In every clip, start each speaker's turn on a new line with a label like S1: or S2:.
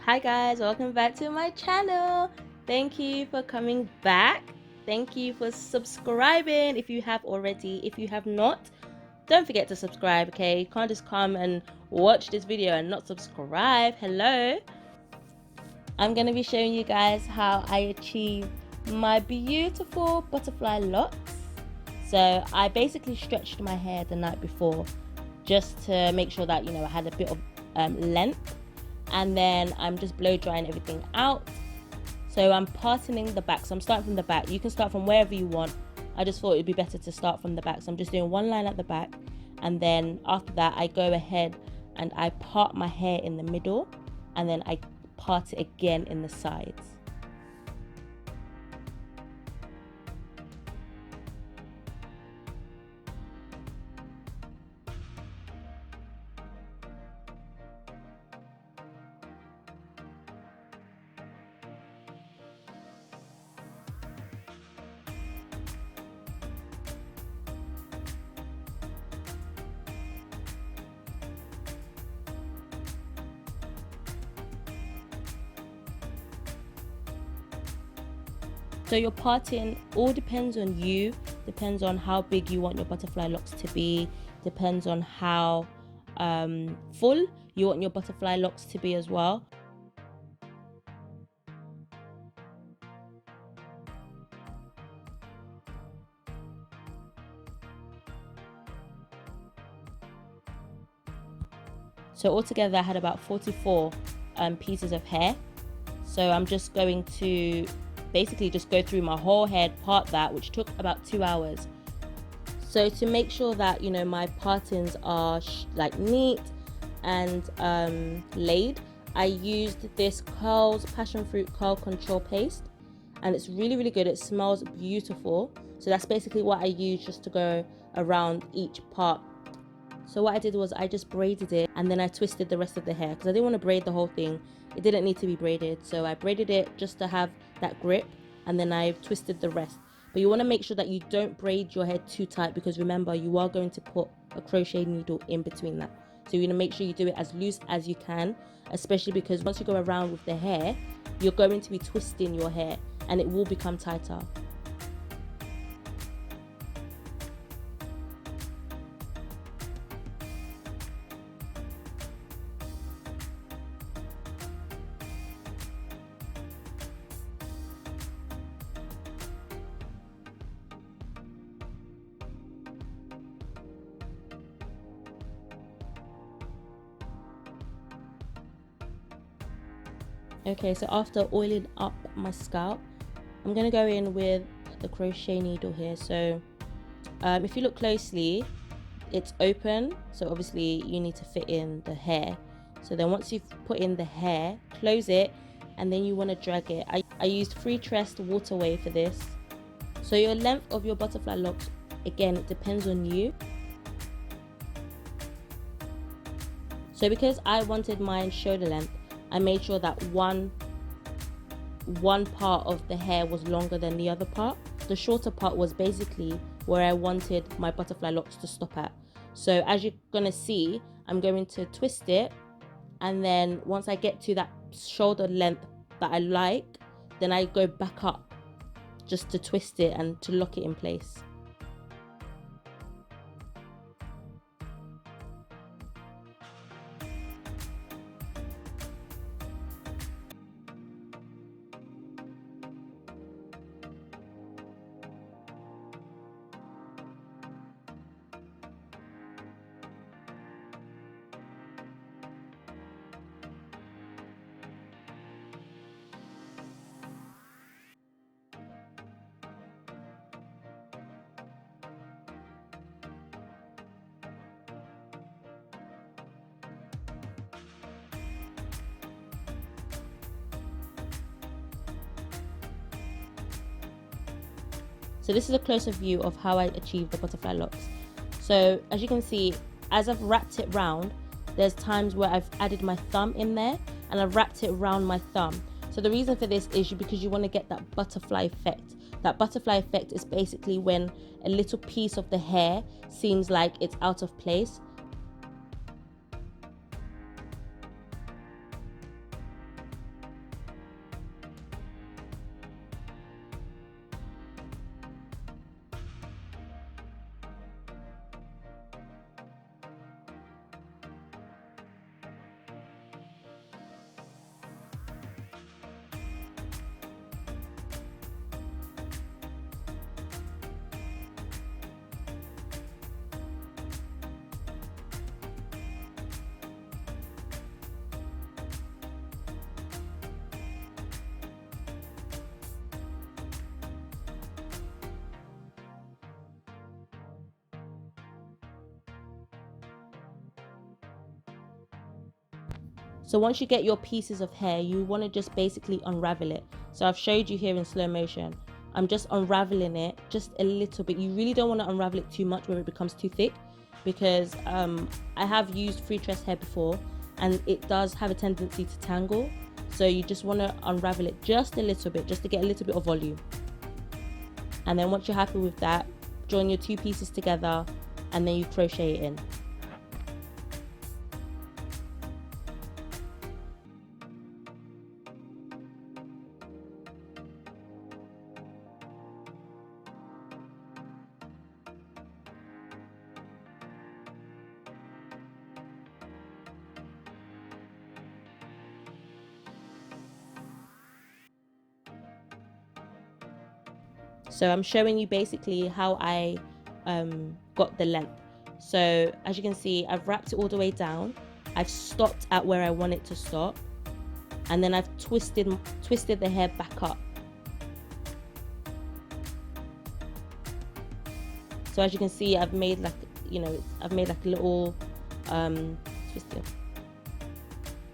S1: Hi guys, welcome back to my channel. Thank you for coming back. Thank you for subscribing if you have already. If you have not, don't forget to subscribe, okay? You can't just come and watch this video and not subscribe. Hello. I'm going to be showing you guys how I achieve my beautiful butterfly locks. So I basically stretched my hair the night before just to make sure that, I had a bit of length. And then I'm just blow drying everything out. So I'm parting the back. So I'm starting from the back. You can start from wherever you want. I just thought it'd be better to start from the back. So I'm just doing one line at the back. And then after that, I go ahead and I part my hair in the middle. And then I part it again in the sides. So your parting all depends on you, depends on how big you want your butterfly locks to be, depends on how full you want your butterfly locks to be as well. So altogether I had about 44 pieces of hair. So I'm just going to basically just go through my whole head, part that, which took about 2 hours. So to make sure that my partings are like neat and laid, I used this Curls Passion Fruit Curl Control Paste, and it's really good. It smells beautiful. So that's basically what I use just to go around each part. So what I did was I just braided it and then I twisted the rest of the hair because I didn't want to braid the whole thing. It didn't need to be braided. So I braided it just to have that grip, and then I twisted the rest. But you want to make sure that you don't braid your hair too tight, because remember, you are going to put a crochet needle in between that. So you're going to make sure you do it as loose as you can, especially because once you go around with the hair, you're going to be twisting your hair and it will become tighter. Okay, so after oiling up my scalp, I'm going to go in with the crochet needle here. So if you look closely, it's open, so obviously you need to fit in the hair. So then once you've put in the hair, close it, and then you want to drag it. I used free tressed waterway for this. So your length of your butterfly locks, again, it depends on you. So because I wanted mine shoulder length, I made sure that one part of the hair was longer than the other part. The shorter part was basically where I wanted my butterfly locks to stop at. So as you're gonna see, I'm going to twist it, and then once I get to that shoulder length that I like, then I go back up just to twist it and to lock it in place. So this is a closer view of how I achieve the butterfly locks. So as you can see, as I've wrapped it round, there's times where I've added my thumb in there and I've wrapped it around my thumb. So the reason for this is because you want to get that butterfly effect. That butterfly effect is basically when a little piece of the hair seems like it's out of place. So once you get your pieces of hair, you want to just basically unravel it. So I've showed you here in slow motion. I'm just unraveling it just a little bit. You really don't want to unravel it too much where it becomes too thick, because I have used free tress hair before and it does have a tendency to tangle. So you just want to unravel it just a little bit, just to get a little bit of volume. And then once you're happy with that, join your two pieces together and then you crochet it in. So I'm showing you basically how I got the length. So as you can see, I've wrapped it all the way down. I've stopped at where I want it to stop. And then I've twisted the hair back up. So as you can see, I've made like, I've made like a little twisting.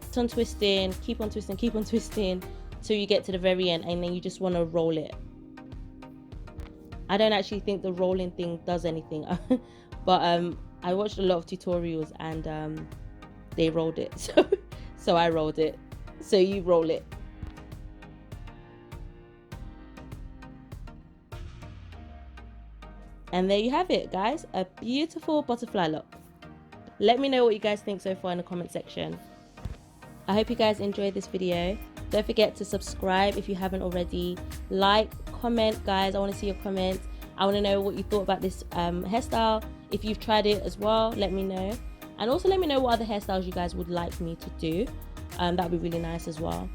S1: Keep on twisting, keep on twisting, keep on twisting till you get to the very end, and then you just want to roll it. I don't actually think the rolling thing does anything, but I watched a lot of tutorials and they rolled it, so I rolled it. So you roll it. And there you have it, guys, a beautiful butterfly lock. Let me know what you guys think so far in the comment section. I hope you guys enjoyed this video. Don't forget to subscribe if you haven't already. Like, comment, guys. I want to see your comments. I want to know what you thought about this hairstyle. If you've tried it as well, let me know. And also let me know what other hairstyles you guys would like me to do. That would be really nice as well.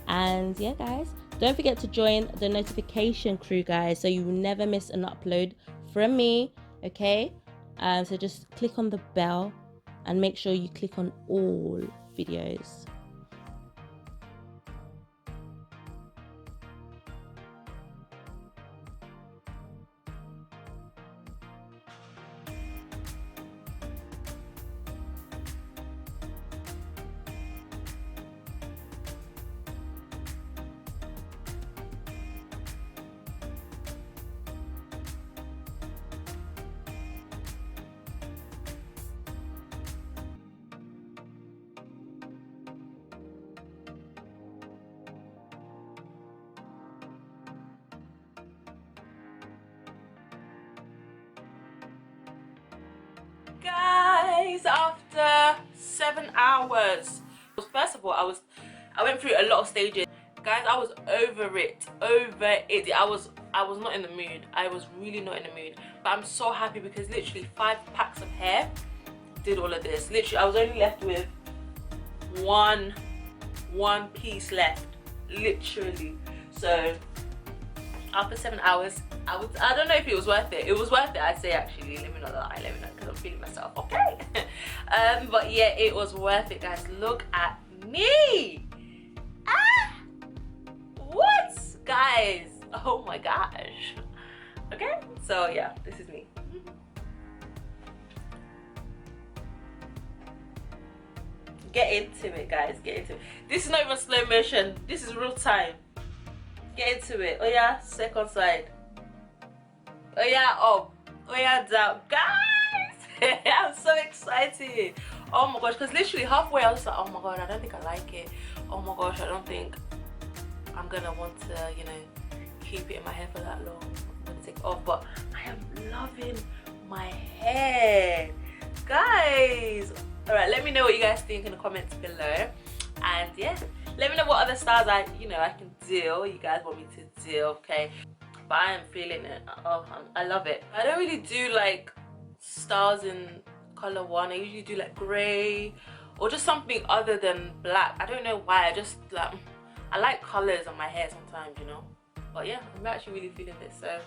S1: And yeah, guys, don't forget to join the notification crew, guys, so you will never miss an upload from me. Okay, so just click on the bell and make sure you click on all videos. Guys, after 7 hours, first of all, I went through a lot of stages. Guys, I was over it. I was not in the mood. I was really not in the mood, but I'm so happy because literally 5 packs of hair did all of this. Literally, I was only left with one piece left, literally. So after 7 hours, I don't know if it was worth it. It was worth it, I'd say, actually. Let me not lie, let me know, because I'm feeling myself, okay? But yeah, it was worth it, guys. Look at me. What, guys? Oh my gosh. Okay, so yeah, this is me. Get into it, guys, get into it. This is not even slow motion, this is real time. Get into it. Oh yeah, second side. Oh yeah, up. Oh yeah, down. Guys, I'm so excited. Oh my gosh, because literally halfway I was like, oh my god, I don't think I like it. Oh my gosh, I don't think I'm gonna want to, keep it in my hair for that long. I'm gonna take it off, but I am loving my hair, guys. All right, let me know what you guys think in the comments below, and yeah, let me know what other styles I can do. You guys want me to do, okay? But I am feeling it. Oh, I love it. I don't really do like styles in color one. I usually do like gray or just something other than black. I don't know why. I like colors on my hair sometimes, But yeah, I'm actually really feeling this. So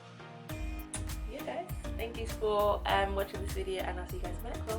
S1: yeah, guys, thank you for watching this video, and I'll see you guys in the next one.